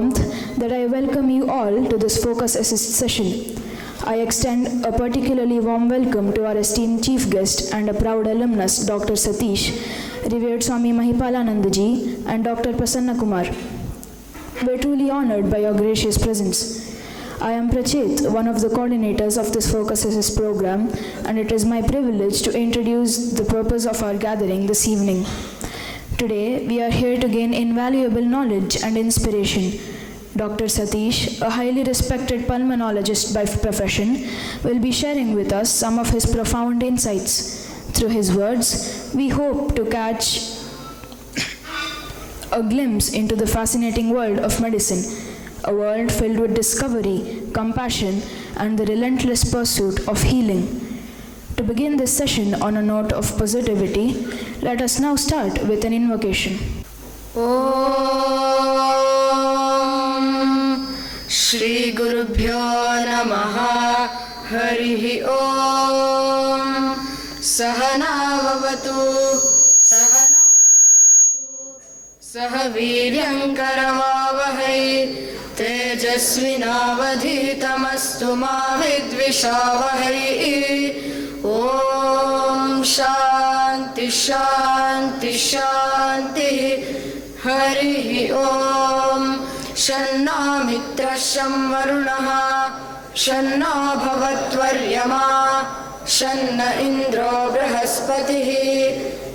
warmth that I welcome you all to this Focus Assist session. I extend a particularly warm welcome to our esteemed chief guest and a proud alumnus, Dr. Satish, revered Swami Mahipalanandaji, and Dr. Prasanna Kumar. We are truly honored by your gracious presence. I am Prachit, one of the coordinators of this Focus Assist program, and it is my privilege to introduce the purpose of our gathering this evening. Today, we are here to gain invaluable knowledge and inspiration. Dr. Satish, a highly respected pulmonologist by profession, will be sharing with us some of his profound insights. Through his words, we hope to catch a glimpse into the fascinating world of medicine, a world filled with discovery, compassion, and the relentless pursuit of healing. To begin this session on a note of positivity, let us now start with an invocation. Om Shri Gurubhyo Namaha Harihi Om Sahana Bhavatu Sahaviryam Karamavahai Tejasvinavadhitamastu ma vidvishavahai. Om Shanti Shanti Shanti Harihi Om Shanna Mitra Sham Varunaha Shanna Bhavatvaryama Shanna Indro Brahaspatihi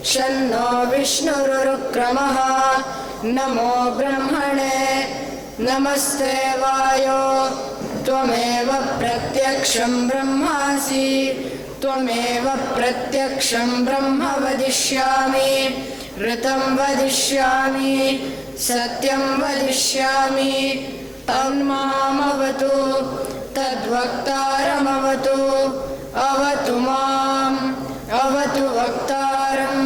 Shanno Vishnururkramaha Namo Brahmane Namaste Vayo Tvameva Pratyaksham Brahmasi Tvameva Pratyaksham Brahma Vadishyami Ritam Vadishyami Satyam Vadishyami Tanmamavatu Tadvaktaramavatu Avatu Mam Avatu Vaktaram.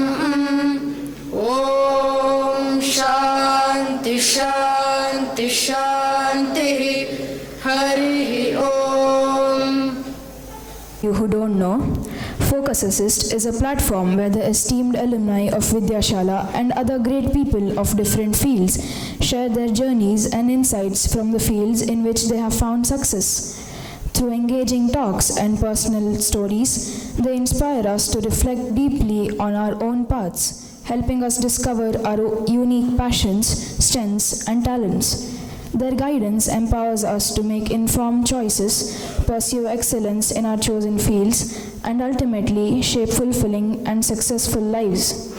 Om Shanti Shanti Shanti Harihi Om. You who don't know, Focus Assist is a platform where the esteemed alumni of Vidyashala and other great people of different fields share their journeys and insights from the fields in which they have found success. Through engaging talks and personal stories, they inspire us to reflect deeply on our own paths, helping us discover our unique passions, strengths, and talents. Their guidance empowers us to make informed choices, pursue excellence in our chosen fields, and ultimately shape fulfilling and successful lives.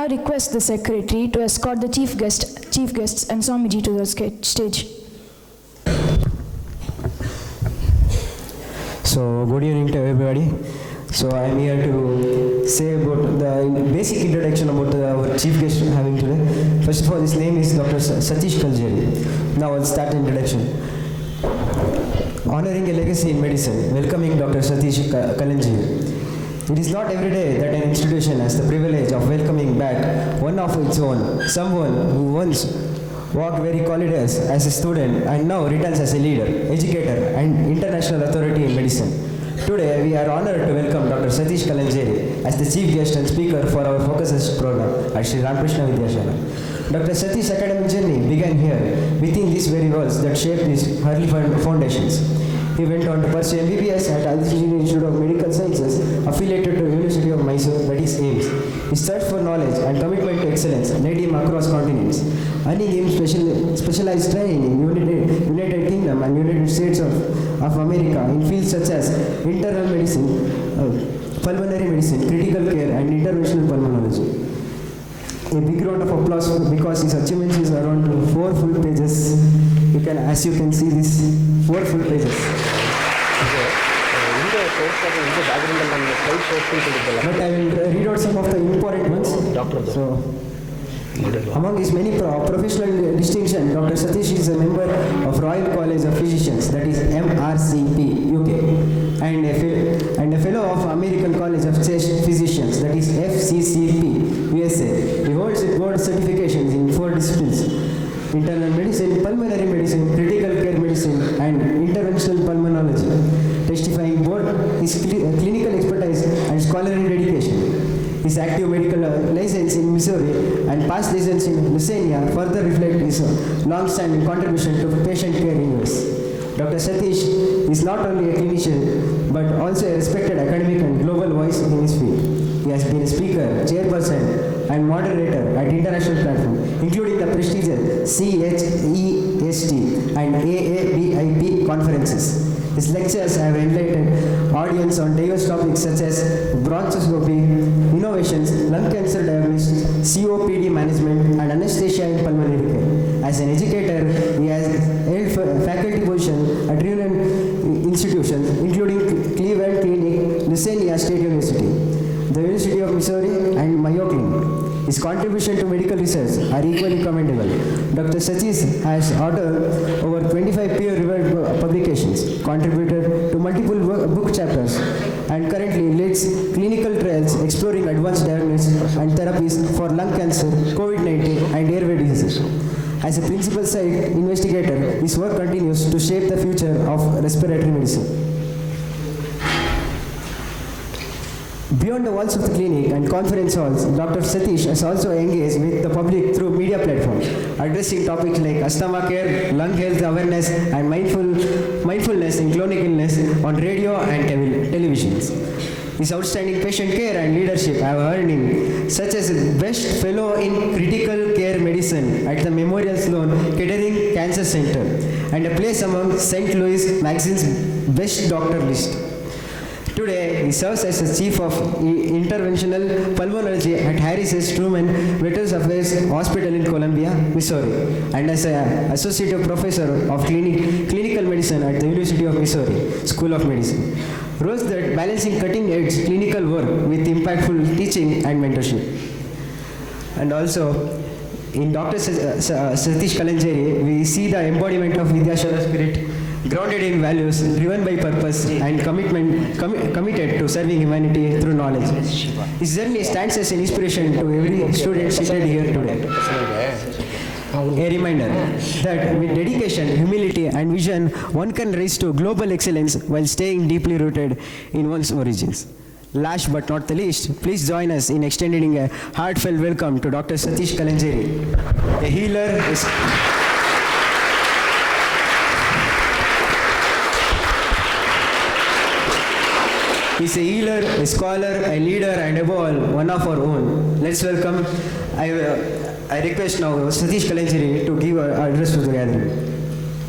now request the secretary to escort the chief guests and Swamiji to the stage. So, good evening to everybody. So, I am here to say about the basic introduction about our chief guest having today. First of all, his name is Dr. Satish Kalanjeri. Now, I'll start the introduction. Honoring a legacy in medicine, welcoming Dr. Satish Kalanjeri. It is not every day that an institution has the privilege of welcoming back one of its own, someone who once walked very corridors as a student and now returns as a leader, educator and international authority in medicine. Today, we are honored to welcome Dr. Satish Kalanjeri as the chief guest and speaker for our Focus program at Sri Ramakrishna Vidyashala. Dr. Satish's academic journey began here, within these very walls that shaped his early foundations. He went on to pursue MBBS at Alumnus Institute of Medical Sciences, affiliated to University of Mayo, that is AIMS. His search for knowledge and commitment to excellence led him across continents, earning him specialized training in United Kingdom and United States of America in fields such as internal medicine, pulmonary medicine, critical care, and interventional pulmonology. A big round of applause because his achievements is around 4 full pages. As you can see, this 4 full pages. But I will read out some of the important ones. So, among his many professional distinctions, Dr. Satish is a member of Royal College of Physicians, that is MRCP, UK, and a fellow of American College of Physicians, that is FCCP, USA. He holds board certifications in 4 disciplines: internal medicine, pulmonary medicine, critical care medicine, and interventional pulmonology, testifying both his clinical expertise and scholarly dedication. His active medical license in Missouri and past license in Louisiana further reflect his long-standing contribution to patient care in US. Dr. Satish is not only a clinician but also a respected academic and global voice in his field. He has been a speaker, chairperson, and moderator at international platforms, including the prestigious CHEST and AABIP conferences. His lectures have enlightened audience on diverse topics such as bronchoscopy, innovations, lung cancer diagnosis, COPD management, and anesthesia in pulmonary care. As an educator, he has held faculty positions at renowned institutions, including Cleveland Clinic, Louisiana State University, the University of Missouri, and Mayo Clinic. His contribution to medical research are equally commendable. Dr. Satish has authored over 25 peer-reviewed publications, contributed to multiple book chapters, and currently leads clinical trials exploring advanced diagnosis and therapies for lung cancer, COVID-19, and airway diseases. As a principal site investigator, his work continues to shape the future of respiratory medicine. Beyond the walls of the clinic and conference halls, Dr. Satish has also engaged with the public through media platforms, addressing topics like asthma care, lung health awareness, and mindfulness in chronic illness on radio and televisions. His outstanding patient care and leadership have earned him such as Best Fellow in Critical Care Medicine at the Memorial Sloan Kettering Cancer Center and a place among St. Louis Magazine's Best Doctor list. Today, he serves as the Chief of Interventional Pulmonology at Harris S. Truman Veterans Affairs Hospital in Columbia, Missouri, and as an Associate Professor of Clinical Medicine at the University of Missouri School of Medicine. Roles that balancing cutting-edge clinical work with impactful teaching and mentorship. And also, in Dr. Satish Kalanjeri, we see the embodiment of Vidyashala spirit, grounded in values, driven by purpose, and committed to serving humanity through knowledge. His journey stands as an inspiration to every student seated here today. A reminder that with dedication, humility, and vision, one can rise to global excellence while staying deeply rooted in one's origins. Last but not the least, please join us in extending a heartfelt welcome to Dr. Satish Kalanjeri, a healer. He's a healer, a scholar, a leader, and above all, one of our own. Let's welcome, I request now Satish Kalanjeri to give an address to the gathering.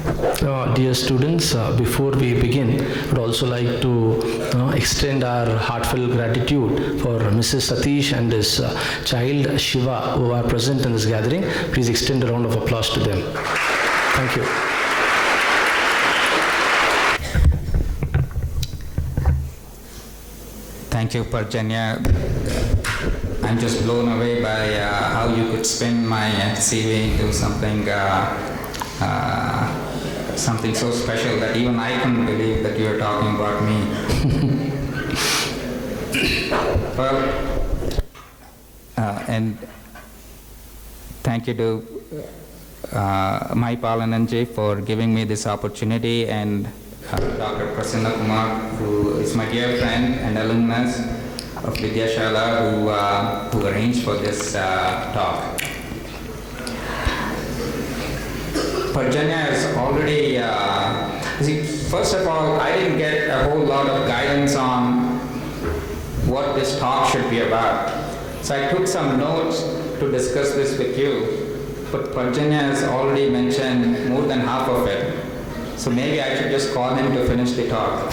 Dear students, before we begin, I would also like to extend our heartfelt gratitude for Mrs. Satish and his child Shiva who are present in this gathering. Please extend a round of applause to them. Thank you. Thank you, Parjanya. I'm just blown away by how you could spin my CV into something something so special that even I couldn't believe that you were talking about me. Well, and thank you to Mayo for giving me this opportunity, and Dr. Prasanna Kumar, who is my dear friend and alumnus of Vidyashala, who arranged for this talk. Parjanya is already, first of all, I didn't get a whole lot of guidance on what this talk should be about. So I took some notes to discuss this with you, but Parjanya has already mentioned more than half of it. So maybe I should just call him to finish the talk.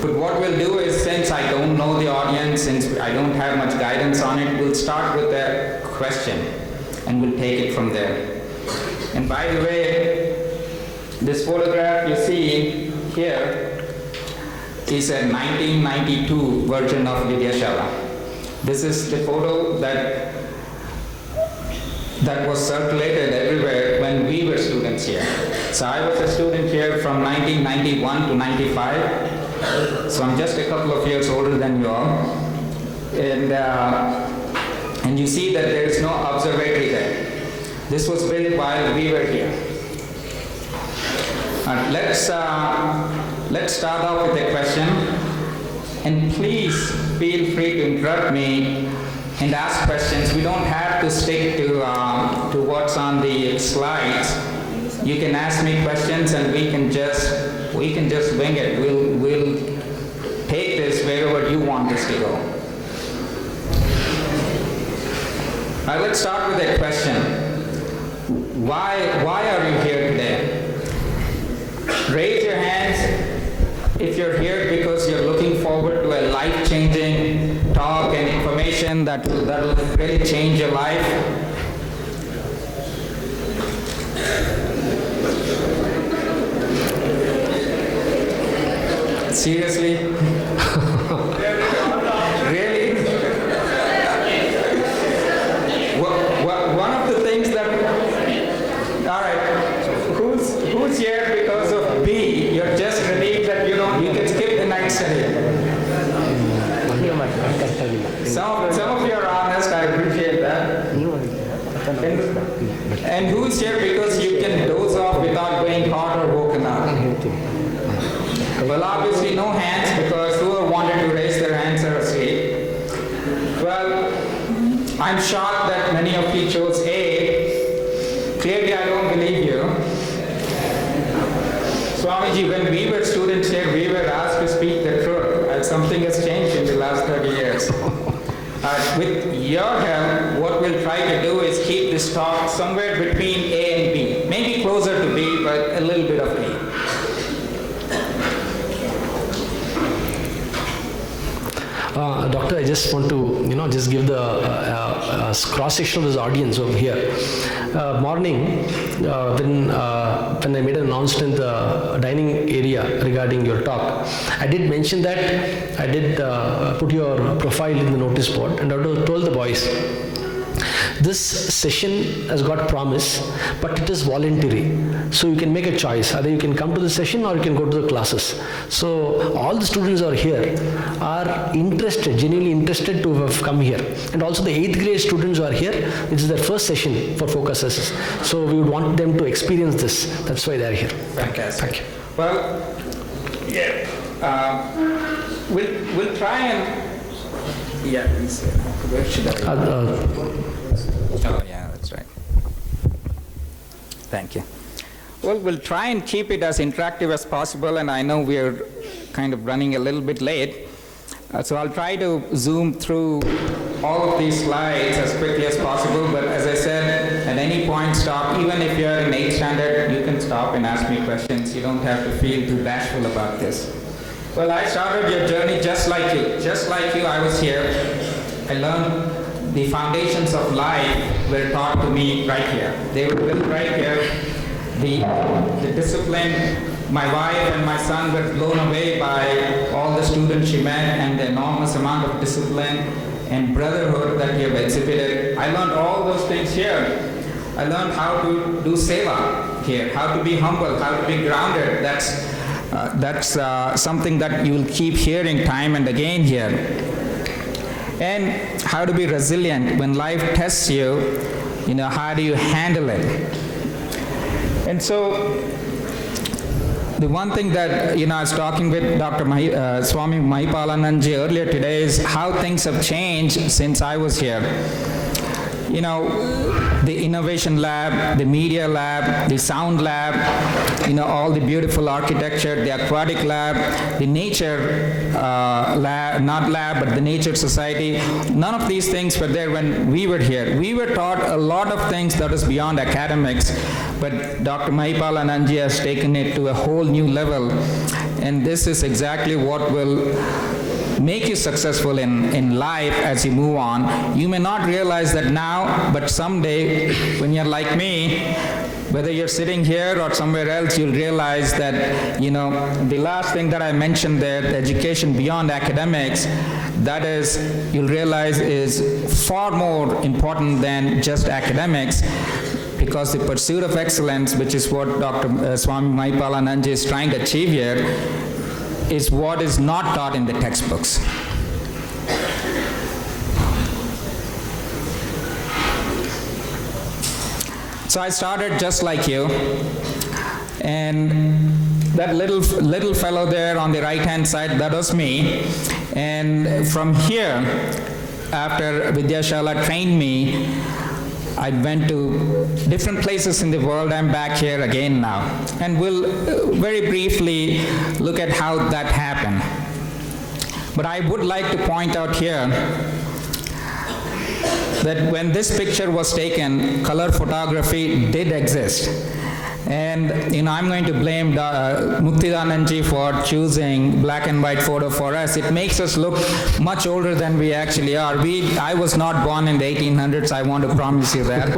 But what we'll do is, since I don't know the audience, since I don't have much guidance on it, we'll start with a question and we'll take it from there. And by the way, this photograph you see here is a 1992 version of Vidyashala. This is the photo that was circulated everywhere when we were students here. So I was a student here from 1991 to 95. So I'm just a couple of years older than you all. And you see that there is no observatory there. This was built while we were here. Let's start off with a question. And please feel free to interrupt me and ask questions. We don't have to stick to what's on the slides. You can ask me questions and we can just wing it. We'll take this wherever you want us to go. Let's start with a question. Why are you here today? Raise your hands if you're here because you're looking forward to a life-changing talk and information that will really change your life. Seriously? Really? One of the things that... All right. Who's here because of B? You're just relieved that you can skip the night study. Some of you are honest, I appreciate that. And who's here because you can doze off without being caught or woken up? Well, obviously no hands, because whoever wanted to raise their hands are asleep. Well, I'm shocked that many of you chose A. Clearly I don't believe you. Swamiji, when we were students here, we were asked to speak the truth, and something has changed in the last 30 years. With your help, what we'll try to do is keep this talk somewhere between A and B. Maybe closer to B, but a little bit of B. Doctor, I just want to, just give the cross-section of this audience over here. Morning, when I made an announcement in the dining area regarding your talk, I did mention that I did put your profile in the notice board, and I told the boys, this session has got promise, but it is voluntary. So you can make a choice. Either you can come to the session or you can go to the classes. So all the students are here are interested, genuinely interested to have come here. And also the 8th grade students who are here, this is their first session for Focus Assess. So we would want them to experience this. That's why they are here. Fantastic. Thank you. Well, yeah, we'll try and... Yeah, where should I... Oh, yeah, that's right. Thank you. Well, we'll try and keep it as interactive as possible, and I know we're kind of running a little bit late, so I'll try to zoom through all of these slides as quickly as possible, but as I said, at any point stop. Even if you're in 8th standard, you can stop and ask me questions. You don't have to feel too bashful about this. Well, I started your journey just like you. Just like you, I was here. I learned the foundations of life were taught to me right here. They were built right here. The discipline, my wife and my son were blown away by all the students she met and the enormous amount of discipline and brotherhood that you have exhibited. I learned all those things here. I learned how to do seva here, how to be humble, how to be grounded. That's something that you will keep hearing time and again here. And how to be resilient when life tests you, how do you handle it? And so, the one thing that, I was talking with Dr. Swami Mahipalananji earlier today is how things have changed since I was here. The innovation lab, the media lab, the sound lab, all the beautiful architecture, the aquatic lab, the nature lab, not lab, but the nature society. None of these things were there when we were here. We were taught a lot of things that is beyond academics, but Dr. Mahipalananji has taken it to a whole new level, and this is exactly what will make you successful in life as you move on. You may not realize that now, but someday when you're like me, whether you're sitting here or somewhere else, you'll realize that, the last thing that I mentioned there, the education beyond academics, that is, you'll realize is far more important than just academics, because the pursuit of excellence, which is what Dr. Swami Mahipalananji is trying to achieve here, is what is not taught in the textbooks. So I started just like you, and that little fellow there on the right-hand side, that was me. And from here, after Vidyashala trained me, I went to different places in the world. I'm back here again now. And we'll very briefly look at how that happened. But I would like to point out here that when this picture was taken, color photography did exist. And I'm going to blame Muktidananji for choosing black and white photo for us. It makes us look much older than we actually are. I was not born in the 1800s, I want to promise you that.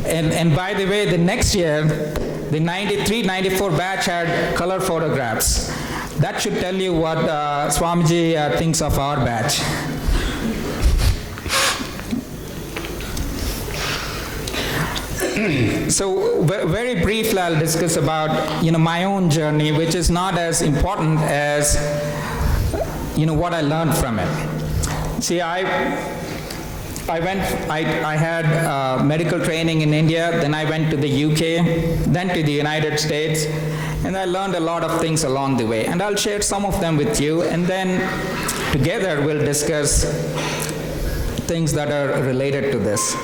and by the way, the next year, the 93-94 batch had color photographs. That should tell you what Swamiji thinks of our batch. So very briefly, I'll discuss about my own journey, which is not as important as what I learned from it. See, I had medical training in India, then I went to the UK, then to the United States, and I learned a lot of things along the way. And I'll share some of them with you, and then together we'll discuss things that are related to this.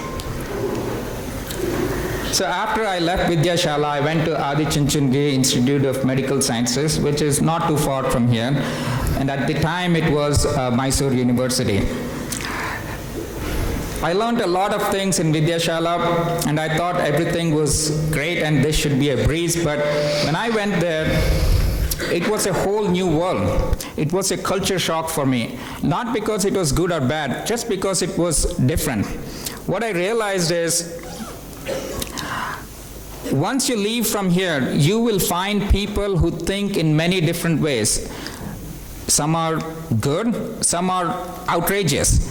So after I left Vidyashala, I went to Adi Chunchandgi Institute of Medical Sciences, which is not too far from here. And at the time, it was Mysore University. I learned a lot of things in Vidyashala, and I thought everything was great and this should be a breeze. But when I went there, it was a whole new world. It was a culture shock for me. Not because it was good or bad, just because it was different. What I realized is, once you leave from here, you will find people who think in many different ways. Some are good, some are outrageous.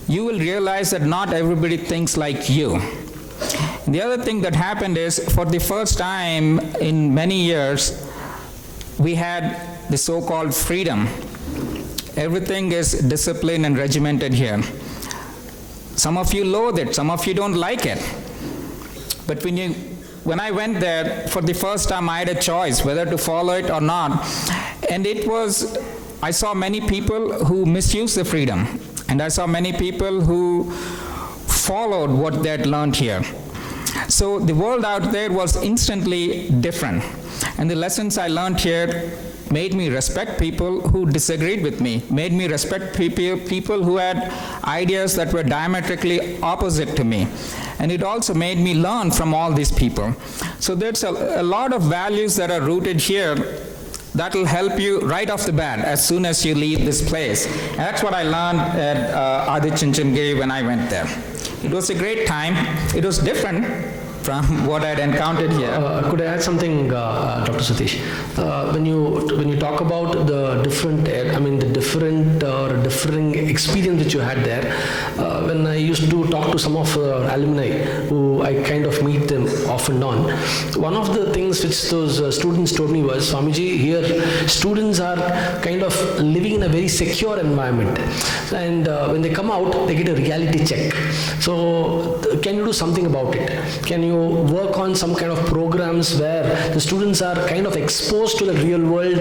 You will realize that not everybody thinks like you. The other thing that happened is, for the first time in many years, we had the so-called freedom. Everything is disciplined and regimented here. Some of you loathe it, some of you don't like it. But when I went there, for the first time, I had a choice whether to follow it or not. And I saw many people who misused the freedom. And I saw many people who followed what they had learned here. So the world out there was instantly different. And the lessons I learned here made me respect people who disagreed with me, made me respect people who had ideas that were diametrically opposite to me. And it also made me learn from all these people. So there's a lot of values that are rooted here that will help you right off the bat as soon as you leave this place. And that's what I learned at Chinchamgiri when I went there. It was a great time. It was different from what I'd encountered here. Could I add something, Dr. Satish? When you talk about the different, the differing experience that you had there, when I used to talk to some of alumni who I kind of meet them off and on, one of the things which those students told me was, Swamiji, here students are kind of living in a very secure environment, and when they come out, they get a reality check. So can you do something about it? Can you work on some kind of programs where the students are kind of exposed to the real world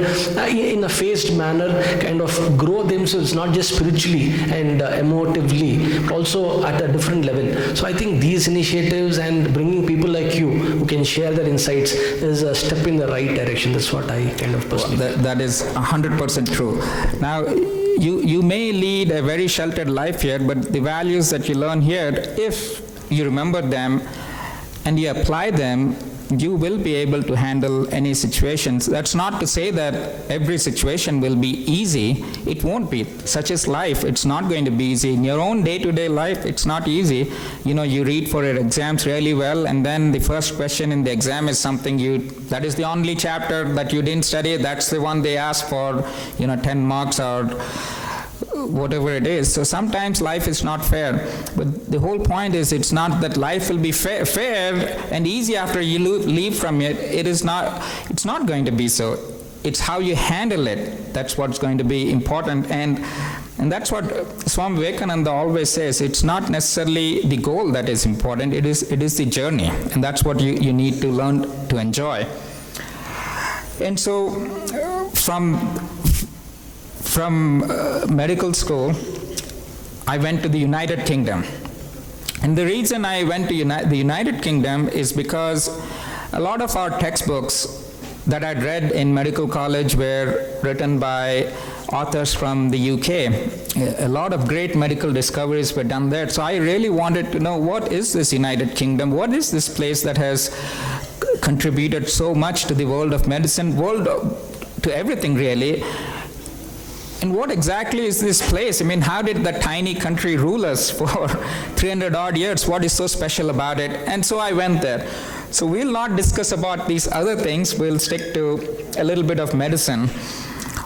in a phased manner, kind of grow themselves not just spiritually and emotively, but also at a different level. So I think these initiatives and bringing people like you who can share their insights is a step in the right direction. That's what I kind of personally that is 100% true. Now, you may lead a very sheltered life here, but the values that you learn here, if you remember them and you apply them, you will be able to handle any situations. That's not to say that every situation will be easy. It won't be. Such is life. It's not going to be easy. In your own day-to-day life, it's not easy. You read for your exams really well, and then the first question in the exam is something that is the only chapter that you didn't study. That's the one they ask for, 10 marks or whatever it is. So sometimes life is not fair, but the whole point is it's not that life will be fair and easy after you leave from it. It's not going to be so. It's how you handle it. That's what's going to be important, and that's what Swami Vivekananda always says. It's not necessarily the goal that is important. It is the journey, and that's what you need to learn to enjoy. And so from medical school, I went to the United Kingdom. And the reason I went to the United Kingdom is because a lot of our textbooks that I'd read in medical college were written by authors from the UK. A lot of great medical discoveries were done there. So I really wanted to know, what is this United Kingdom? What is this place that has contributed so much to the world of medicine, to everything really? And what exactly is this place? How did that tiny country rule us for 300 odd years? What is so special about it? And so I went there. So we'll not discuss about these other things. We'll stick to a little bit of medicine.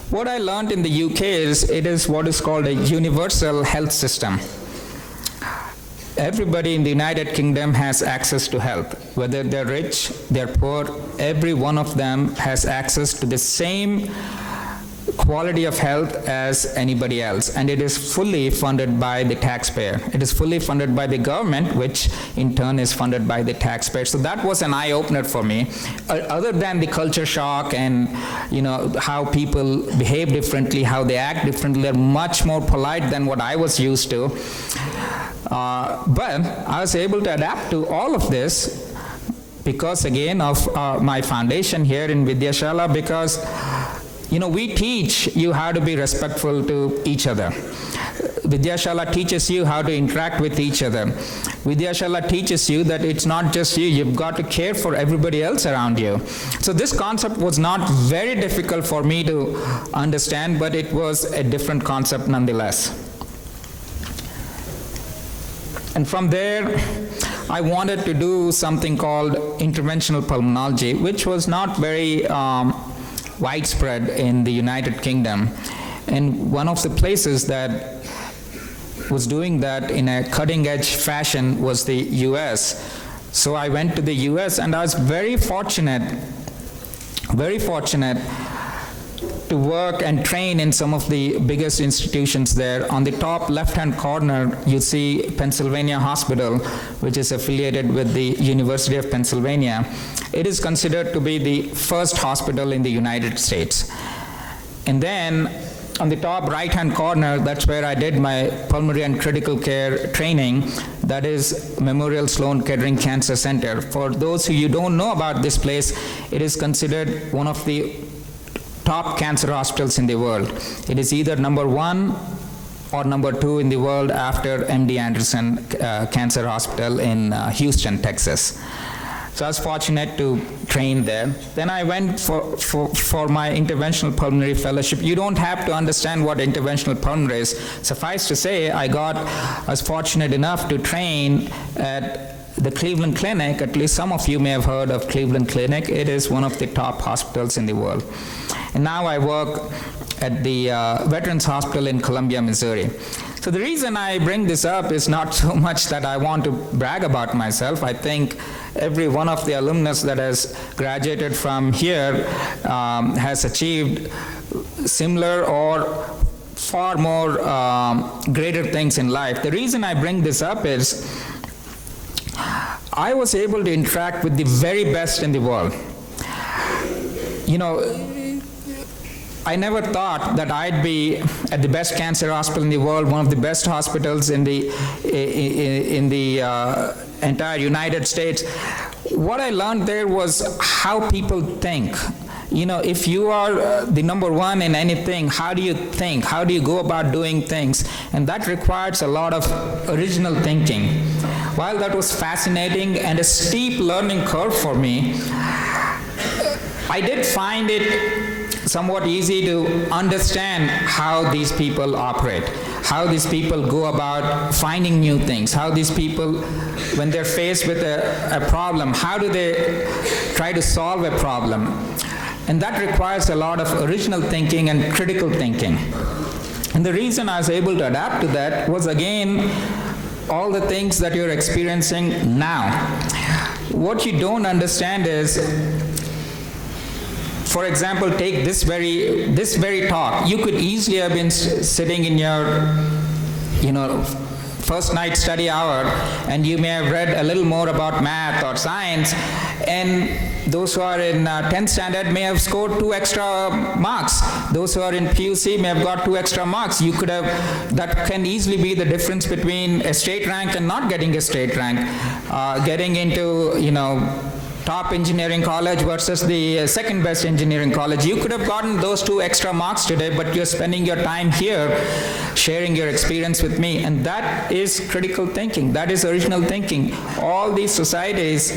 What I learned in the UK is it is what is called a universal health system. Everybody in the United Kingdom has access to health. Whether they're rich, they're poor, every one of them has access to the same quality of health as anybody else, and it is fully funded by the taxpayer. It is fully funded by the government, which in turn is funded by the taxpayer. So that was an eye-opener for me. Other than the culture shock and how people behave differently, how they act differently, they're much more polite than what I was used to. But I was able to adapt to all of this because, again, of my foundation here in Vidyashala, because we teach you how to be respectful to each other. Vidyashala teaches you how to interact with each other. Vidyashala teaches you that it's not just you, you've got to care for everybody else around you. So this concept was not very difficult for me to understand, but it was a different concept nonetheless. And from there, I wanted to do something called interventional pulmonology, which was not very widespread in the United Kingdom. And one of the places that was doing that in a cutting-edge fashion was the US. So I went to the US, and I was very fortunate to work and train in some of the biggest institutions there. On the top left-hand corner, you see Pennsylvania Hospital, which is affiliated with the University of Pennsylvania. It is considered to be the first hospital in the United States. And then on the top right-hand corner, that's where I did my pulmonary and critical care training. That is Memorial Sloan Kettering Cancer Center. For those who you don't know about this place, it is considered one of the top cancer hospitals in the world. It is either number 1 or number 2 in the world after MD Anderson Cancer Hospital in Houston, Texas. So I was fortunate to train there. Then I went for my interventional pulmonary fellowship. You don't have to understand what interventional pulmonary is. Suffice to say, I was fortunate enough to train at the Cleveland Clinic. At least some of you may have heard of Cleveland Clinic. It is one of the top hospitals in the world. And now I work at the Veterans Hospital in Columbia, Missouri. So the reason I bring this up is not so much that I want to brag about myself. I think every one of the alumnus that has graduated from here has achieved similar or far more greater things in life. The reason I bring this up is I was able to interact with the very best in the world. You know, I never thought that I'd be at the best cancer hospital in the world, one of the best hospitals in the entire United States. What I learned there was how people think. You know, if you are the number 1 in anything, how do you think? How do you go about doing things? And that requires a lot of original thinking. While that was fascinating and a steep learning curve for me, I did find it somewhat easy to understand how these people operate, how these people go about finding new things, how these people, when they're faced with a problem, how do they try to solve a problem? And that requires a lot of original thinking and critical thinking. And the reason I was able to adapt to that was, again, all the things that you're experiencing now. What you don't understand is, for example, take this very talk. You could easily have been sitting in your, first night study hour, and you may have read a little more about math or science, and those who are in 10th standard may have scored 2 extra marks. Those who are in PUC may have got 2 extra marks. You could have, that can easily be the difference between a state rank and not getting a state rank. Getting into, top engineering college versus the second best engineering college. You could have gotten those 2 extra marks today, but you're spending your time here sharing your experience with me, and that is critical thinking. That is original thinking. All these societies,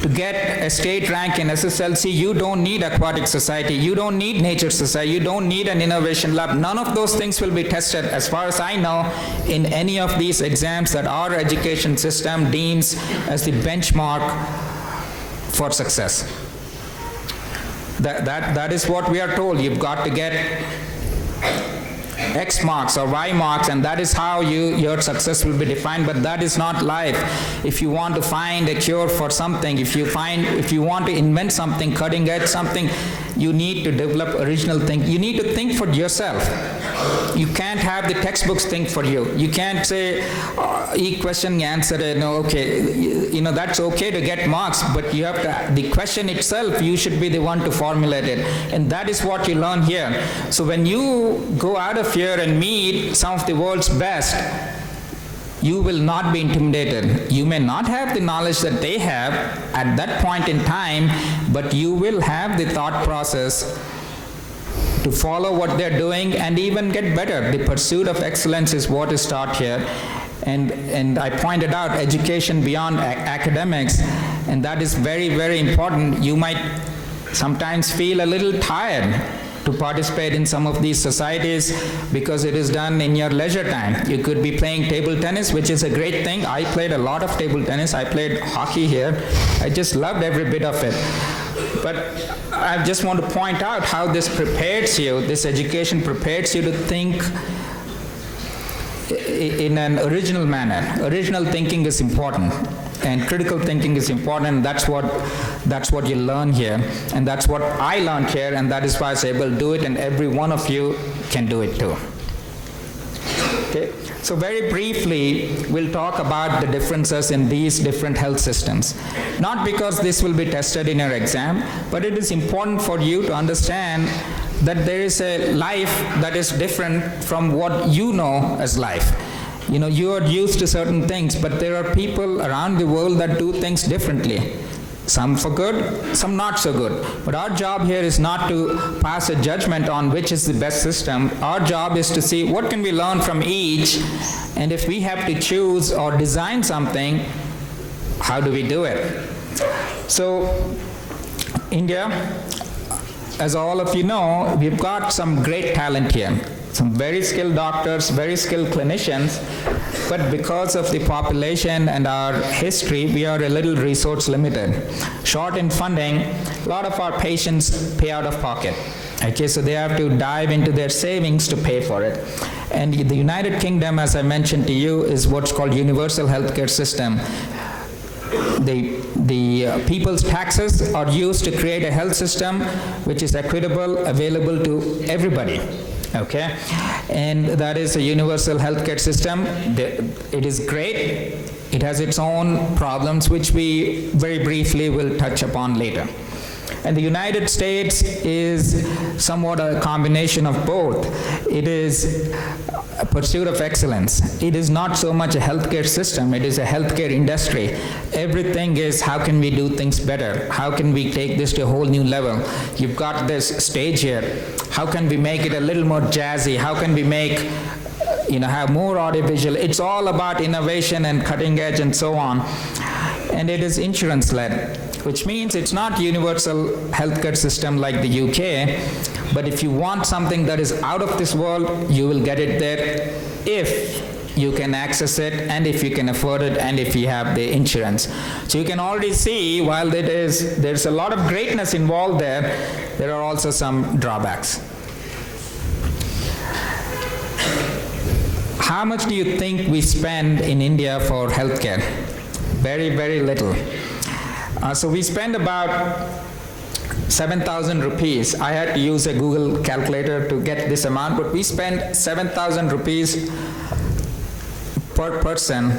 to get a state rank in SSLC, you don't need aquatic society, you don't need nature society, you don't need an innovation lab. None of those things will be tested, as far as I know, in any of these exams that our education system deems as the benchmark for success. That is what we are told. You've got to get X marks or Y marks, and that is how your success will be defined, but that is not life. If you want to find a cure for something, if you want to invent something, cutting edge something, you need to develop original thinking. You need to think for yourself. You can't have the textbooks think for you. You can't say, each question answer, okay, that's okay to get marks, but you have to, the question itself, you should be the one to formulate it. And that is what you learn here. So when you go out of here and meet some of the world's best, you will not be intimidated. You may not have the knowledge that they have at that point in time, but you will have the thought process to follow what they're doing and even get better. The pursuit of excellence is what is taught here. And I pointed out education beyond academics, and that is very, very important. You might sometimes feel a little tired to participate in some of these societies because it is done in your leisure time. You could be playing table tennis, which is a great thing. I played a lot of table tennis. I played hockey here. I just loved every bit of it. But I just want to point out how this prepares you, this education prepares you to think in an original manner. Original thinking is important, and critical thinking is important, and that's what you learn here, and that's what I learned here, and that is why I was able to do it, and every one of you can do it too. Okay, so very briefly, we'll talk about the differences in these different health systems. Not because this will be tested in your exam, but it is important for you to understand that there is a life that is different from what you know as life. You are used to certain things, but there are people around the world that do things differently. Some for good, some not so good. But our job here is not to pass a judgment on which is the best system. Our job is to see what can we learn from each, and if we have to choose or design something, how do we do it? So, India, as all of you know, we've got some great talent here. Some very skilled doctors, very skilled clinicians, but because of the population and our history, we are a little resource limited. Short in funding, a lot of our patients pay out of pocket. Okay, so they have to dive into their savings to pay for it. And the United Kingdom, as I mentioned to you, is what's called universal healthcare system. The people's taxes are used to create a health system which is equitable, available to everybody. Okay, and that is a universal healthcare system. It is great. It has its own problems, which we very briefly will touch upon later. And the United States is somewhat a combination of both. It is a pursuit of excellence. It is not so much a healthcare system, it is a healthcare industry. Everything is how can we do things better? How can we take this to a whole new level? You've got this stage here. How can we make it a little more jazzy? How can we make, have more audiovisual? It's all about innovation and cutting edge and so on. And it is insurance-led, which means it's not universal healthcare system like the UK, but if you want something that is out of this world, you will get it there if you can access it and if you can afford it and if you have the insurance. So you can already see, while there's a lot of greatness involved there are also some drawbacks. How much do you think we spend in India for healthcare? Very, very little. So we spend about 7,000 rupees. I had to use a Google calculator to get this amount, but we spend 7,000 rupees per person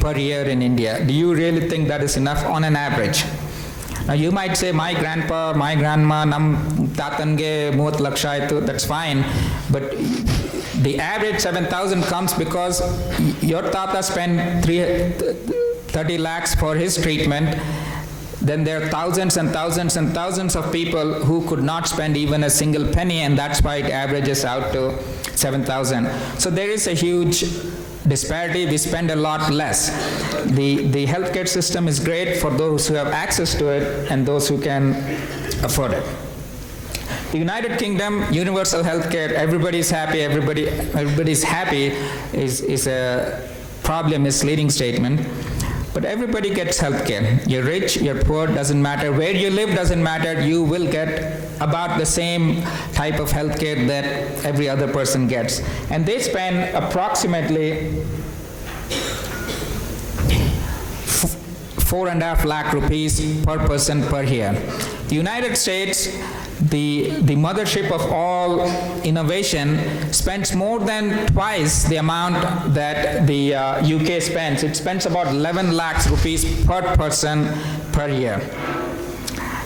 per year in India. Do you really think that is enough on an average? Now you might say, my grandpa, my grandma, nam tatange moot lakshaitu, that's fine, but the average 7,000 comes because your tata spent 30 lakhs for his treatment. Then there are thousands and thousands and thousands of people who could not spend even a single penny, and that's why it averages out to 7,000. So there is a huge disparity. We spend a lot less. The healthcare system is great for those who have access to it and those who can afford it. The United Kingdom, universal healthcare, everybody's happy, everybody's happy is a probably a misleading statement. But everybody gets healthcare. You're rich, you're poor, doesn't matter. Where you live doesn't matter. You will get about the same type of healthcare that every other person gets. And they spend approximately 4.5 lakh rupees per person per year. The United States, the mothership of all innovation, spends more than twice the amount that the UK spends. It spends about 11 lakhs rupees per person per year.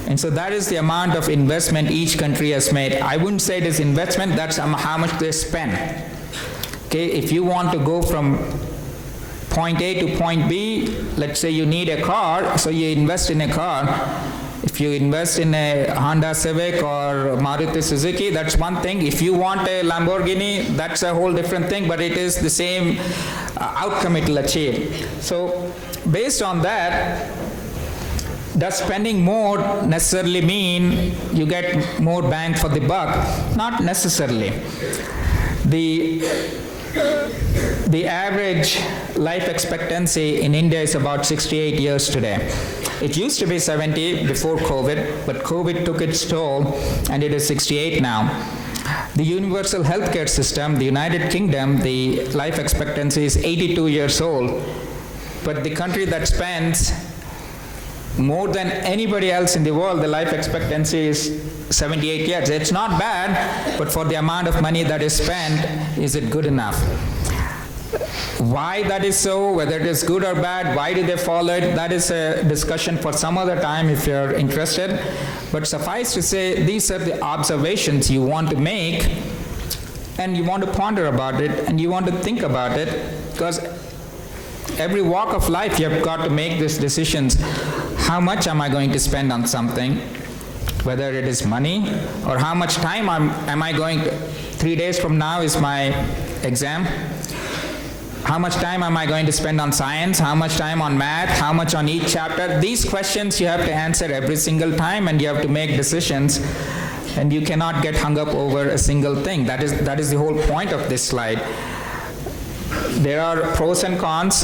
And so that is the amount of investment each country has made. I wouldn't say it is investment, that's how much they spend. Okay, if you want to go from point A to point B, let's say you need a car, so you invest in a car. If you invest in a Honda Civic or Maruti Suzuki, that's one thing. If you want a Lamborghini, that's a whole different thing, but it is the same outcome it will achieve. So based on that, does spending more necessarily mean you get more bang for the buck? Not necessarily. The average life expectancy in India is about 68 years today. It used to be 70 before COVID, but COVID took its toll and it is 68 now. The universal healthcare system, the United Kingdom, the life expectancy is 82 years old, but the country that spends more than anybody else in the world, the life expectancy is 78 years. It's not bad, but for the amount of money that is spent, is it good enough? Why that is so, whether it is good or bad, why do they follow it, that is a discussion for some other time if you're interested. But suffice to say, these are the observations you want to make, and you want to ponder about it, and you want to think about it, because every walk of life you have got to make these decisions. How much am I going to spend on something, whether it is money, or how much time am I going to, 3 days from now is my exam. How much time am I going to spend on science? How much time on math? How much on each chapter? These questions you have to answer every single time, and you have to make decisions, and you cannot get hung up over a single thing. That is the whole point of this slide. There are pros and cons.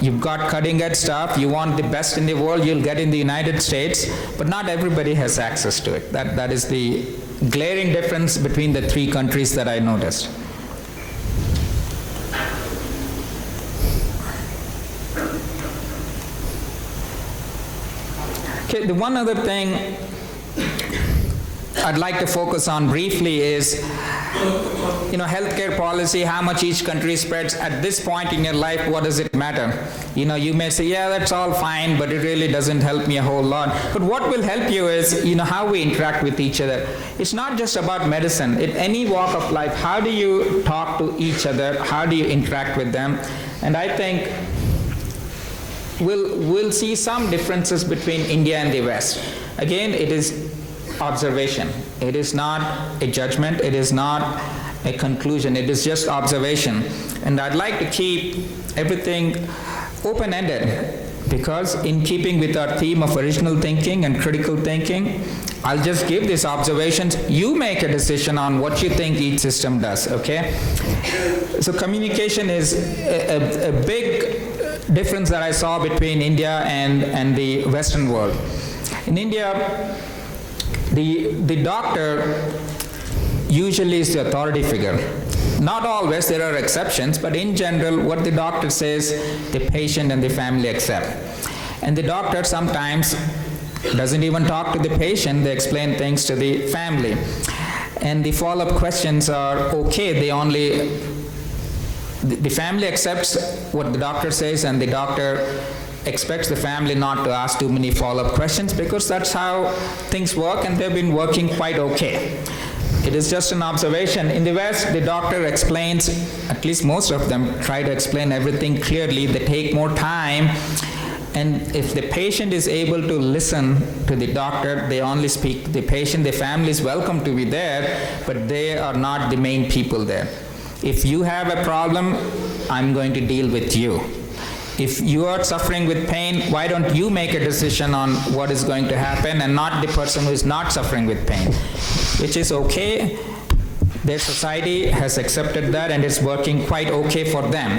You've got cutting edge stuff. You want the best in the world, you'll get in the United States, but not everybody has access to it. That is the glaring difference between the three countries that I noticed. Okay, the one other thing I'd like to focus on briefly is, healthcare policy, how much each country spreads. At this point in your life, what does it matter? You may say, yeah, that's all fine, but it really doesn't help me a whole lot. But what will help you is, how we interact with each other. It's not just about medicine. In any walk of life, how do you talk to each other? How do you interact with them? And I think we'll see some differences between India and the West. Again, it is observation. It is not a judgment. It is not a conclusion. It is just observation. And I'd like to keep everything open-ended, because in keeping with our theme of original thinking and critical thinking, I'll just give these observations. You make a decision on what you think each system does, okay? So communication is a big difference that I saw between India and the Western world. In India, the doctor usually is the authority figure. Not always, there are exceptions, but in general, what the doctor says, the patient and the family accept. And the doctor sometimes doesn't even talk to the patient, they explain things to the family. And the follow-up questions are okay, the family accepts what the doctor says, and the doctor expects the family not to ask too many follow-up questions, because that's how things work, and they've been working quite okay. It is just an observation. In the West, the doctor explains, at least most of them try to explain everything clearly. They take more time, and if the patient is able to listen to the doctor, they only speak to the patient. The family is welcome to be there, but they are not the main people there. If you have a problem, I'm going to deal with you. If you are suffering with pain, why don't you make a decision on what is going to happen, and not the person who is not suffering with pain, which is okay. Their society has accepted that, and it's working quite okay for them.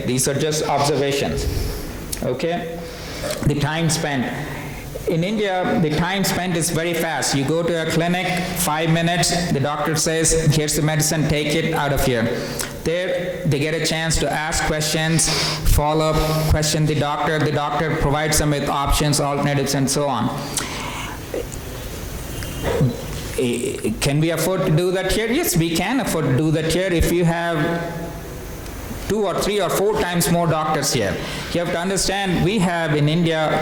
These are just observations. Okay? The time spent. In India, the time spent is very fast. You go to a clinic, 5 minutes, the doctor says, here's the medicine, take it out of here. There, they get a chance to ask questions, follow up, question the doctor provides them with options, alternatives, and so on. Can we afford to do that here? Yes, we can afford to do that here if you have 2 or 3 or 4 times more doctors here. You have to understand, we have in India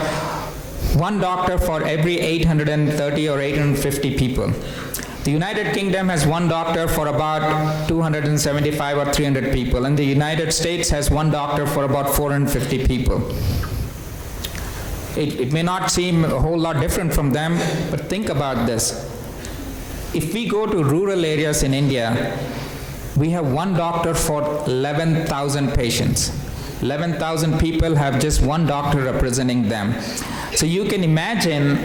1 doctor for every 830 or 850 people. The United Kingdom has 1 doctor for about 275 or 300 people, and the United States has 1 doctor for about 450 people. It may not seem a whole lot different from them, but think about this. If we go to rural areas in India, we have 1 doctor for 11,000 patients. 11,000 people have just 1 doctor representing them. So you can imagine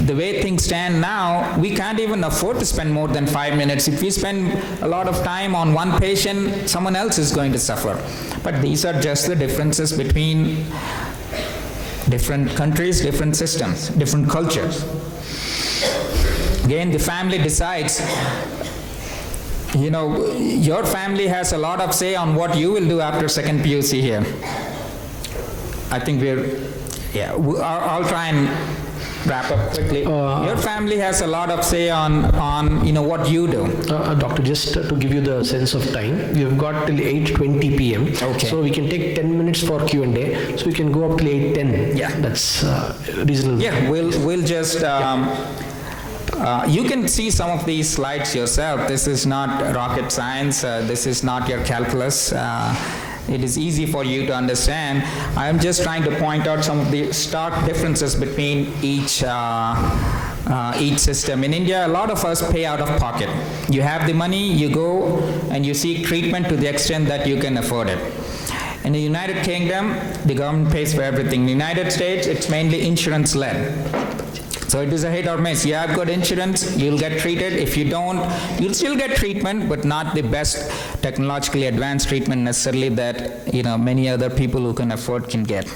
the way things stand now, we can't even afford to spend more than 5 minutes. If we spend a lot of time on 1 patient, someone else is going to suffer. But these are just the differences between different countries, different systems, different cultures. Again, the family decides. Your family has a lot of say on what you will do after second PUC here. I think I'll try and wrap up quickly. Your family has a lot of say on what you do. Doctor, just to give you the sense of time, we've got till 8:20 p.m. Okay. So we can take 10 minutes for Q&A. So we can go up till 8:10. Yeah. That's reasonable. Yeah, we'll just... you can see some of these slides yourself. This is not rocket science. This is not your calculus. it is easy for you to understand. I am just trying to point out some of the stark differences between each system. In India, a lot of us pay out of pocket. You have the money, you go and you seek treatment to the extent that you can afford it. In the United Kingdom, the government pays for everything. In the United States, it's mainly insurance-led. So it is a hit or miss. You have good insurance, you'll get treated. If you don't, you'll still get treatment, but not the best technologically advanced treatment necessarily that many other people who can afford can get.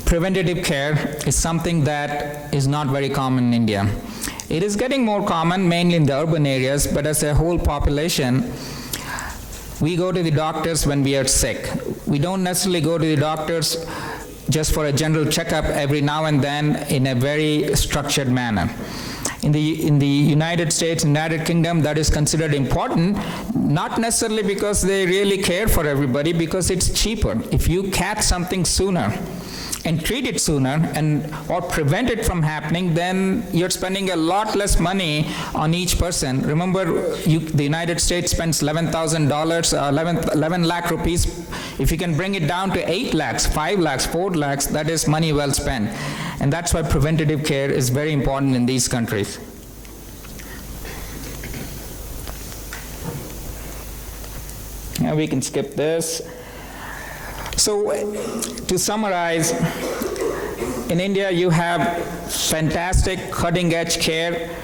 Preventative care is something that is not very common in India. It is getting more common mainly in the urban areas, but as a whole population, we go to the doctors when we are sick. We don't necessarily go to the doctors just for a general checkup every now and then in a very structured manner. In the United States, United Kingdom, that is considered important, not necessarily because they really care for everybody, because it's cheaper. If you catch something sooner and treat it sooner or prevent it from happening, then you're spending a lot less money on each person. Remember, the United States spends $11,000, 11 lakh rupees. If you can bring it down to 8 lakhs, 5 lakhs, 4 lakhs, that is money well spent. And that's why preventative care is very important in these countries. Now we can skip this. So, to summarize, in India you have fantastic cutting-edge care,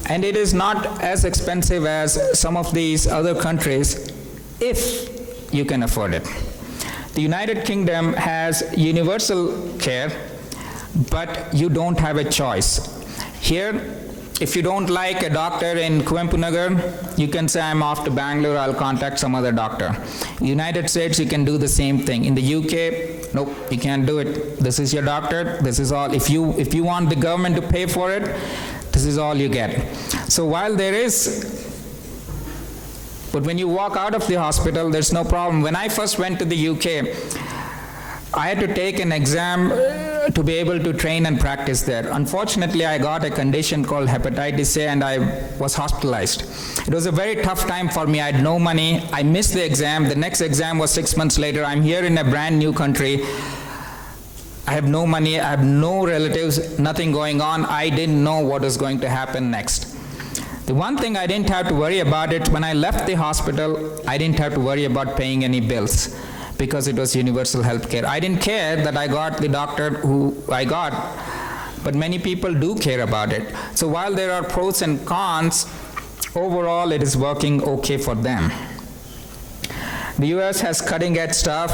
and it is not as expensive as some of these other countries if you can afford it. The United Kingdom has universal care, but you don't have a choice. Here, if you don't like a doctor in Kuvempu Nagar, you can say, I'm off to Bangalore, I'll contact some other doctor. In the United States, you can do the same thing. In the UK, nope, you can't do it. This is your doctor, this is all. If you want the government to pay for it, this is all you get. So while there is, but when you walk out of the hospital, there's no problem. When I first went to the UK, I had to take an exam to be able to train and practice there. Unfortunately, I got a condition called hepatitis A and I was hospitalized. It was a very tough time for me. I had no money. I missed the exam. The next exam was 6 months later. I'm here in a brand new country. I have no money. I have no relatives, nothing going on. I didn't know what was going to happen next. The one thing I didn't have to worry about it, when I left the hospital, I didn't have to worry about paying any bills, because it was universal health care. I didn't care that I got the doctor who I got, but many people do care about it. So while there are pros and cons, overall it is working okay for them. The US has cutting-edge stuff.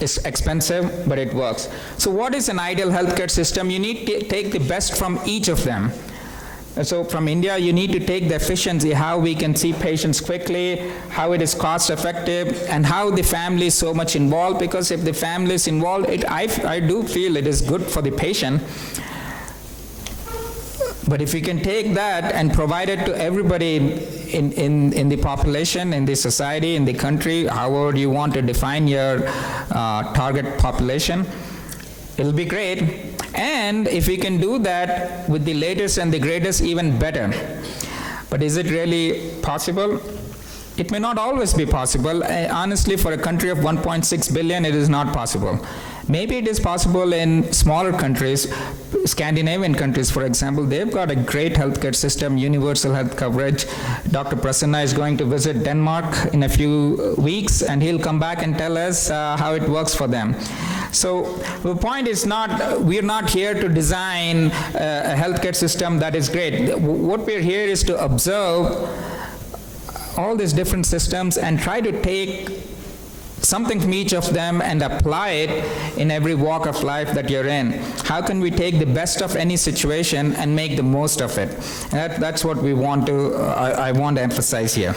It's expensive, but it works. So what is an ideal healthcare system? You need to take the best from each of them. So from India, you need to take the efficiency, how we can see patients quickly, how it is cost effective, and how the family is so much involved, because if the family is involved, I do feel it is good for the patient. But if you can take that and provide it to everybody in the population, in the society, in the country, however you want to define your target population, it'll be great. And if we can do that with the latest and the greatest, even better. But is it really possible? It may not always be possible. Honestly, for a country of 1.6 billion, it is not possible. Maybe it is possible in smaller countries, Scandinavian countries, for example. They've got a great healthcare system, universal health coverage. Dr. Prasanna is going to visit Denmark in a few weeks, and he'll come back and tell us how it works for them. So the point is not, we're not here to design a healthcare system that is great. What we're here is to observe all these different systems and try to take something from each of them and apply it in every walk of life that you're in. How can we take the best of any situation and make the most of it? And that's what we want to, I want to emphasize here.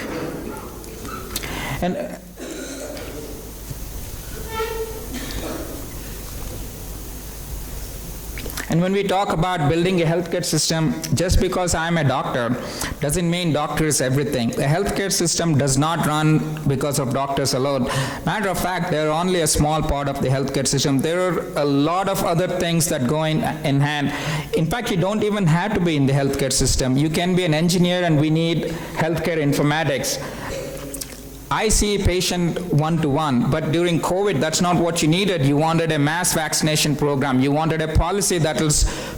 And when we talk about building a healthcare system, just because I'm a doctor doesn't mean doctor is everything. A healthcare system does not run because of doctors alone. Matter of fact, they're only a small part of the healthcare system. There are a lot of other things that go in hand. In fact, you don't even have to be in the healthcare system. You can be an engineer, and we need healthcare informatics. I see a patient one-to-one, but during COVID, that's not what you needed. You wanted a mass vaccination program. You wanted a policy that will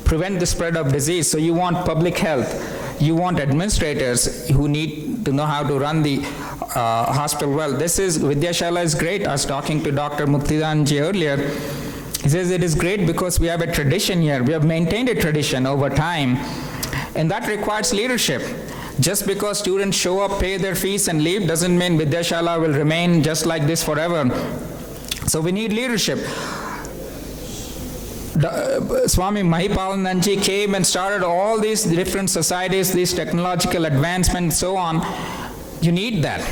prevent the spread of disease. So you want public health. You want administrators who need to know how to run the hospital well. Vidyashala is great. I was talking to Dr. Muktidanji earlier. He says it is great because we have a tradition here. We have maintained a tradition over time, and that requires leadership. Just because students show up, pay their fees and leave doesn't mean Vidyashala will remain just like this forever. So we need leadership. Swami Mahipalananji came and started all these different societies, these technological advancements, so on. You need that.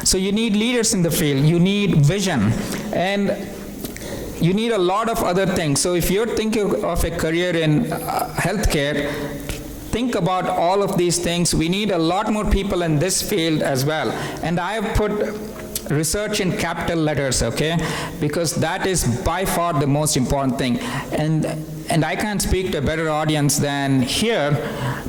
So you need leaders in the field. You need vision. And you need a lot of other things. So if you're thinking of a career in healthcare, think about all of these things. We need a lot more people in this field as well. And I have put research in capital letters, okay? Because that is by far the most important thing. And I can't speak to a better audience than here,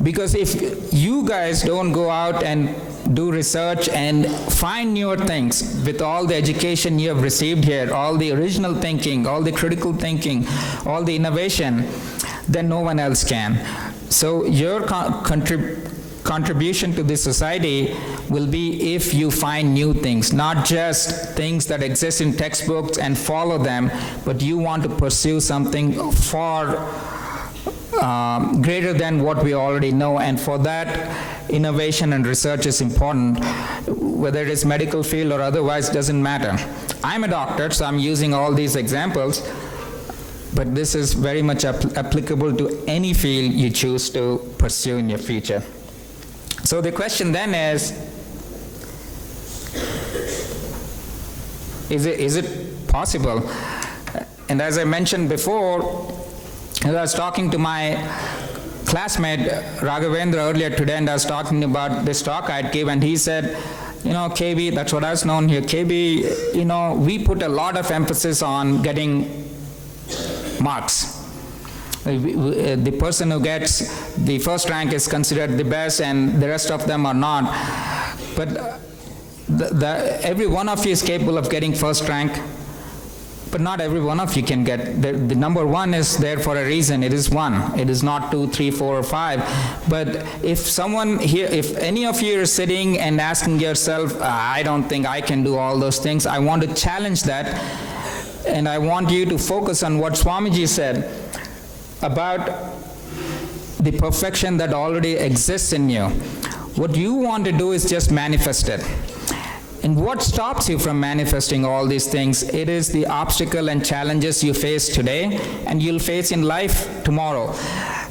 because if you guys don't go out and do research and find newer things with all the education you have received here, all the original thinking, all the critical thinking, all the innovation, then no one else can. So your contribution to this society will be if you find new things, not just things that exist in textbooks and follow them, but you want to pursue something far greater than what we already know. And for that, innovation and research is important. Whether it is medical field or otherwise, doesn't matter. I'm a doctor, so I'm using all these examples. But this is very much applicable to any field you choose to pursue in your future. So the question then is it possible? And as I mentioned before, I was talking to my classmate Raghavendra earlier today, and I was talking about this talk I'd give, and he said, KB, that's what I was known here, KB, we put a lot of emphasis on getting marks. The person who gets the first rank is considered the best, and the rest of them are not. But every one of you is capable of getting first rank, but not every one of you can get. The number one is there for a reason. It is one. It is not 2, 3, 4, or 5. But if someone here, if any of you are sitting and asking yourself, I don't think I can do all those things, I want to challenge that. And I want you to focus on what Swamiji said about the perfection that already exists in you. What you want to do is just manifest it. And what stops you from manifesting all these things? It is the obstacle and challenges you face today and you'll face in life tomorrow.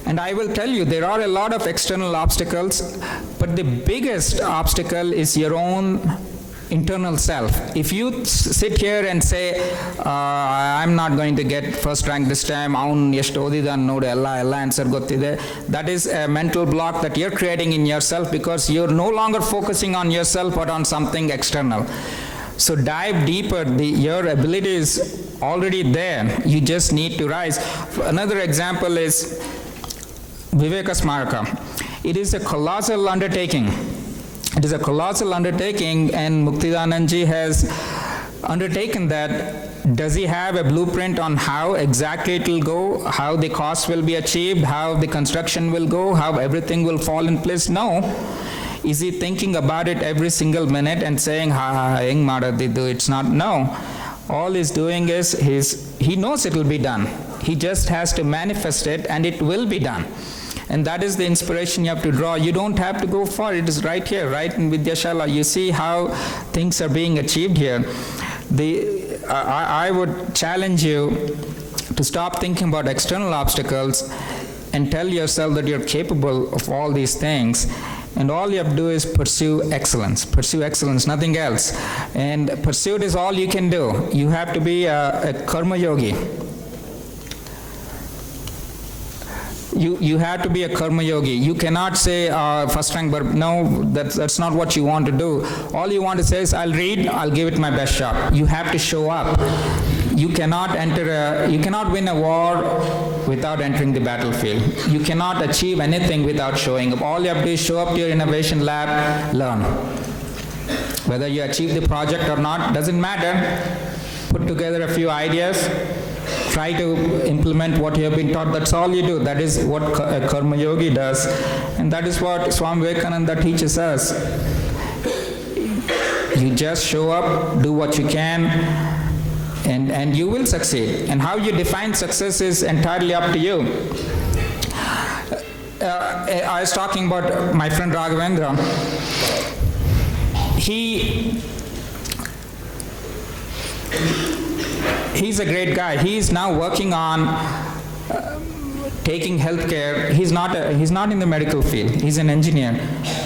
And I will tell you, there are a lot of external obstacles, but the biggest obstacle is your own internal self. If you sit here and say, I'm not going to get first rank this time, that is a mental block that you're creating in yourself, because you're no longer focusing on yourself but on something external. So dive deeper. Your ability is already there. You just need to rise. Another example is Viveka Smaraka. It is a colossal undertaking. It is a colossal undertaking, and Muktidanandji has undertaken that. Does he have a blueprint on how exactly it will go, how the cost will be achieved, how the construction will go, how everything will fall in place? No. Is he thinking about it every single minute and saying, it's not? No. All he's doing is he knows it will be done. He just has to manifest it, and it will be done. And that is the inspiration you have to draw. You don't have to go far. It is right here, right in Vidyashala. You see how things are being achieved here. I would challenge you to stop thinking about external obstacles and tell yourself that you're capable of all these things. And all you have to do is pursue excellence. Pursue excellence, nothing else. And pursuit is all you can do. You have to be a karma yogi. You have to be a karma yogi. You cannot say first rank, but no, that's not what you want to do. All you want to say is, I'll read, I'll give it my best shot. You have to show up. You cannot win a war without entering the battlefield. You cannot achieve anything without showing up. All you have to do is show up to your innovation lab, learn. Whether you achieve the project or not, doesn't matter. Put together a few ideas, try to implement what you have been taught. That's all you do. That is what a Karma Yogi does. And that is what Swami Vivekananda teaches us. You just show up, do what you can, and you will succeed. And how you define success is entirely up to you. I was talking about my friend Raghavendra. He's a great guy. He's now working on taking healthcare. He's not in the medical field. He's an engineer,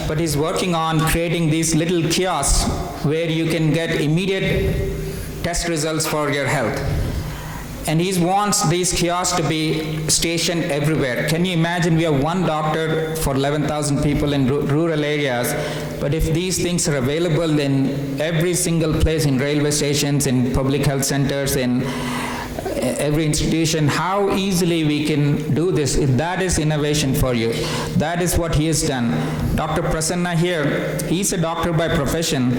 but he's working on creating these little kiosks where you can get immediate test results for your health. And he wants these kiosks to be stationed everywhere. Can you imagine? We have one doctor for 11,000 people in rural areas, but if these things are available in every single place, in railway stations, in public health centers, in every institution, how easily we can do this. That is innovation for you. That is what he has done. Dr. Prasanna here, he's a doctor by profession,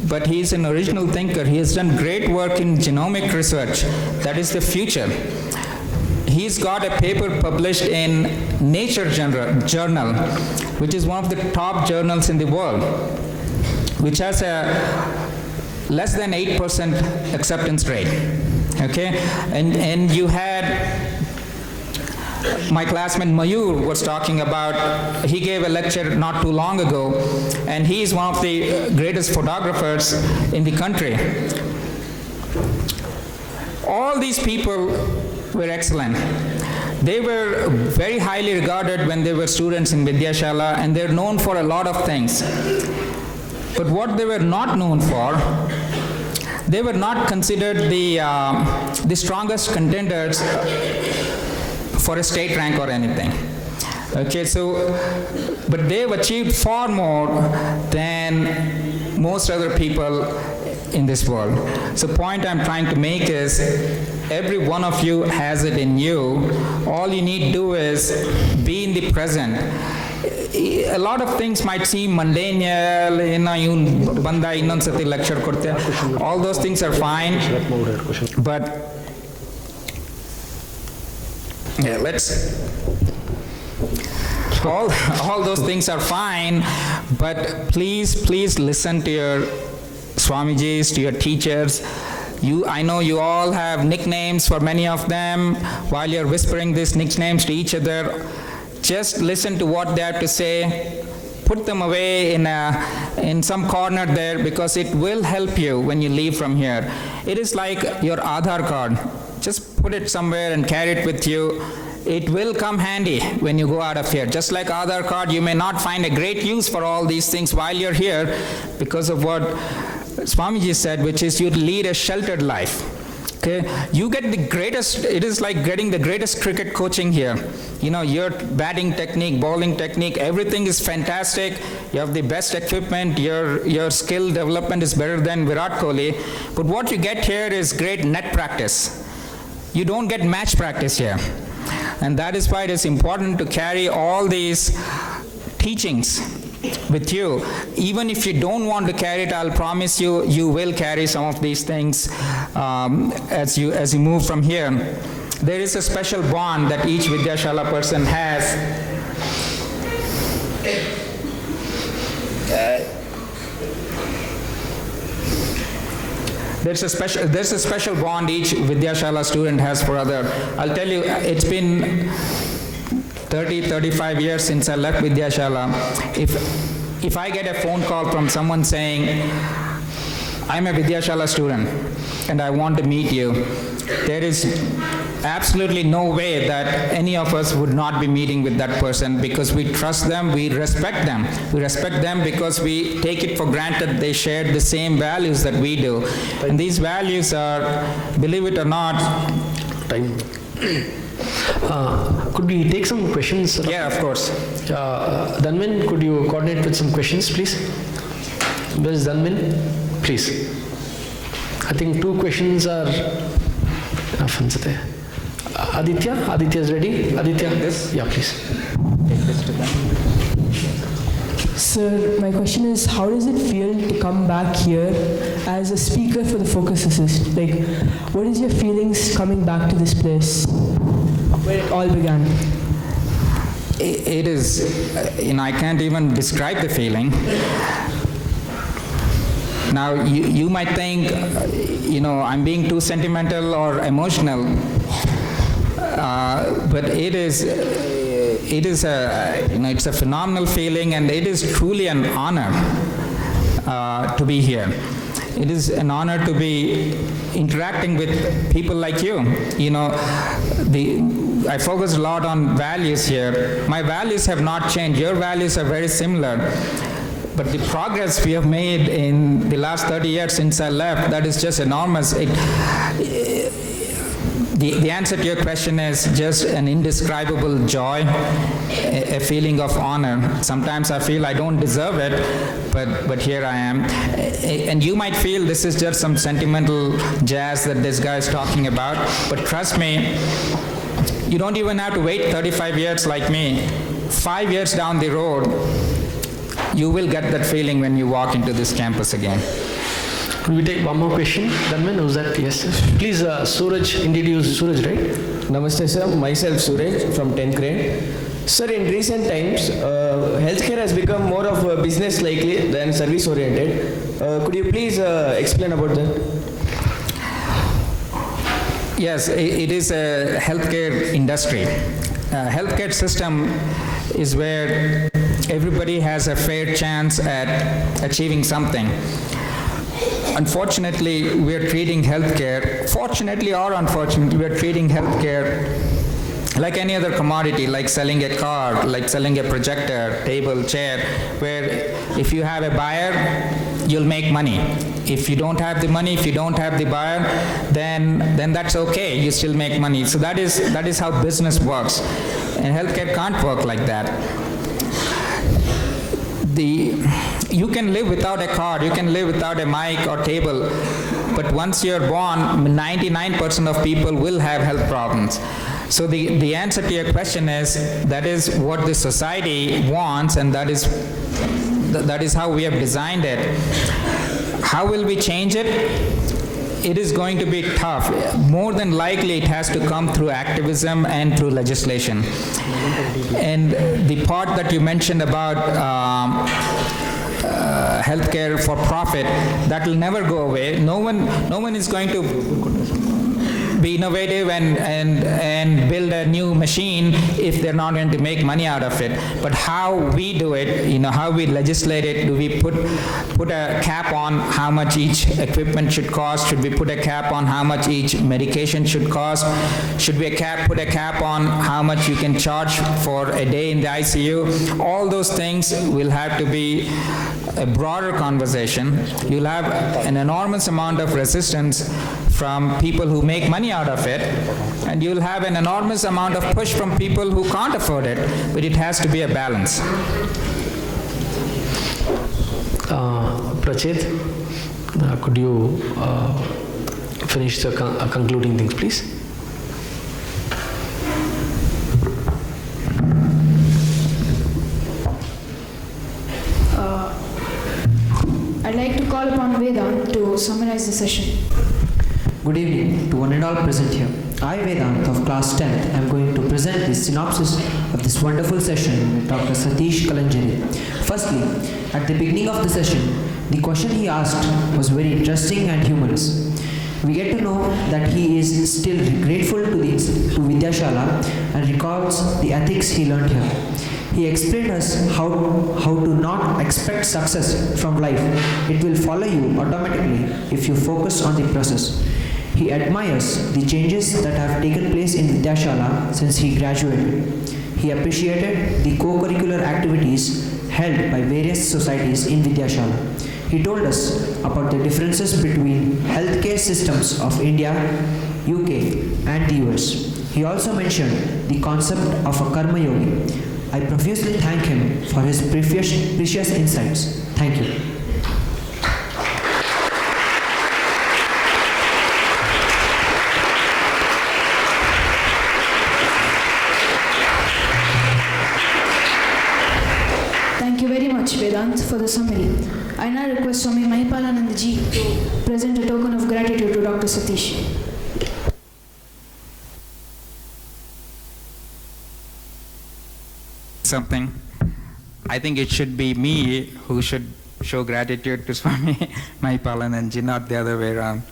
but he's an original thinker. He has done great work in genomic research. That is the future. He's got a paper published in Nature Journal, which is one of the top journals in the world, which has a less than 8% acceptance rate. Okay, and you had my classmate Mayur was talking about, he gave a lecture not too long ago, and he is one of the greatest photographers in the country. All these people were excellent. They were very highly regarded when they were students in Vidyashala, and they're known for a lot of things. But what they were not known for, they were not considered the strongest contenders for a state rank or anything. Okay, so, but they've achieved far more than most other people in this world. So the point I'm trying to make is, every one of you has it in you. All you need to do is be in the present. A lot of things might seem mundane, all those things are fine, but yeah, all those things are fine, but please listen to your Swamijis, to your teachers. I know you all have nicknames for many of them. While you're whispering these nicknames to each other, just listen to what they have to say. Put them away in some corner there, because it will help you when you leave from here. It is like your Aadhaar card. Just put it somewhere and carry it with you. It will come handy when you go out of here. Just like Aadhaar card, you may not find a great use for all these things while you're here because of what Swamiji said, which is you lead a sheltered life. Okay, you get the greatest, it is like getting the greatest cricket coaching here. You know, your batting technique, bowling technique, everything is fantastic. You have the best equipment, your skill development is better than Virat Kohli. But what you get here is great net practice. You don't get match practice here. And that is why it is important to carry all these teachings with you. Even if you don't want to carry it, I'll promise you, you will carry some of these things as you move from here. There is a special bond that each Vidyashala person has. There's a special bond each Vidyashala student has for other. I'll tell you, it's been 35 years since I left Vidyashala. If I get a phone call from someone saying, I'm a Vidyashala student and I want to meet you, there is absolutely no way that any of us would not be meeting with that person, because we trust them, we respect them. We respect them because we take it for granted they share the same values that we do. And these values are, believe it or not, Time. Could we take some questions? Yeah, of course. Dhanmin, could you coordinate with some questions, please? Where is Dhanmin? Please. I think 2 questions are enough. Aditya is ready? Aditya? Yes. Yeah, please. Take this to them. Sir, my question is, how does it feel to come back here as a speaker for the Focus Assist? Like, what is your feelings coming back to this place where it all began? It is, I can't even describe the feeling. Now, you might think, I'm being too sentimental or emotional, but it's a phenomenal feeling, and it is truly an honor to be here. It is an honor to be interacting with people like you. I focus a lot on values here. My values have not changed. Your values are very similar. But the progress we have made in the last 30 years since I left, that is just enormous. The answer to your question is just an indescribable joy, a feeling of honor. Sometimes I feel I don't deserve it, but here I am. And you might feel this is just some sentimental jazz that this guy is talking about, but trust me, you don't even have to wait 35 years like me. 5 years down the road, you will get that feeling when you walk into this campus again. Could we take one more question? Dhanman, was that? Yes. Please, Suraj, introduce Suraj, right? Namaste sir, myself Suraj from 10th grade. Sir, in recent times, healthcare has become more of a business likely than service oriented. Could you please explain about that? Yes, it is a healthcare industry. Healthcare system is where everybody has a fair chance at achieving something. Unfortunately, we are treating healthcare, fortunately or unfortunately, we are treating healthcare like any other commodity, like selling a car, like selling a projector, table, chair, where if you have a buyer, you'll make money. If you don't have the money, if you don't have the buyer, then that's okay, you still make money. So that is how business works. And healthcare can't work like that. You can live without a car, you can live without a mic or table, but once you're born, 99% of people will have health problems. So the answer to your question is, that is what the society wants, and that is how we have designed it. How will we change it? It is going to be tough. More than likely, it has to come through activism and through legislation. And the part that you mentioned about healthcare for profit, that will never go away. No one is going to be innovative and build a new machine if they're not going to make money out of it. But how we do it, how we legislate it, do we put a cap on how much each equipment should cost? Should we put a cap on how much each medication should cost? Should we put a cap on how much you can charge for a day in the ICU? All those things will have to be a broader conversation. You'll have an enormous amount of resistance from people who make money out of it, and you'll have an enormous amount of push from people who can't afford it, but it has to be a balance. Prachit, could you finish the concluding things, please? I'd like to call upon Vedant to summarize the session. Good evening to one and all present here. I, Vedant of class 10th, am going to present the synopsis of this wonderful session with Dr. Satish Kalanjeri. Firstly, at the beginning of the session, the question he asked was very interesting and humorous. We get to know that he is still grateful to Vidyashala and recalls the ethics he learned here. He explained us how to not expect success from life. It will follow you automatically if you focus on the process. He admires the changes that have taken place in Vidyashala since he graduated. He appreciated the co-curricular activities held by various societies in Vidyashala. He told us about the differences between healthcare systems of India, UK and the US. He also mentioned the concept of a karma yogi. I profusely thank him for his precious insights. Thank you. Thank you very much. much, Vedant, for the summary. I now request Swami Mahipalanandaji to present a token of gratitude to Dr. Satish. Something. I think it should be me who should show gratitude to Swami Mahipalanandaji, not the other way around.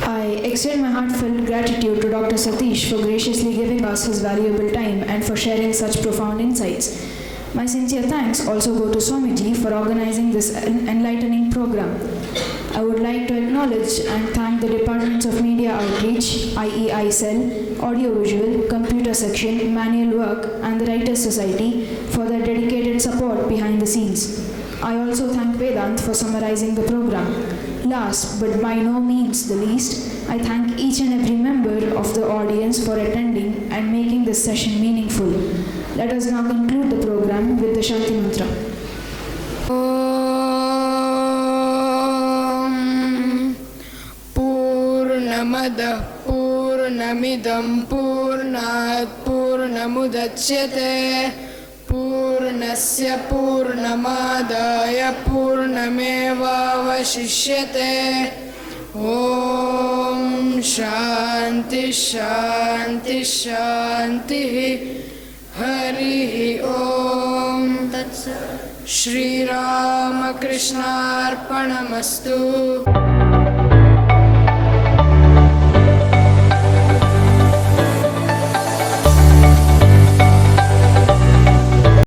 I extend my heartfelt gratitude to Dr. Satish for graciously giving us his valuable time and for sharing such profound insights. My sincere thanks also go to Swamiji for organizing this enlightening program. I would like to acknowledge and thank the Departments of Media Outreach, IEI Cell, Audio Visual, Computer Section, Manual Work, and the Writers Society for their dedicated support behind the scenes. I also thank Vedant for summarizing the program. Last, but by no means the least, I thank each and every member of the audience for attending and making this session meaningful. Let us now conclude the program with the Shanti Mantra. Om Purnamada Purnamidam Purnat Purnamudachyate Purnasya Purnamadaya Purnameva Vashishyate. Om Shanti Shanti Shanti Hari Om Shri Rama Krishna Arpanamastu.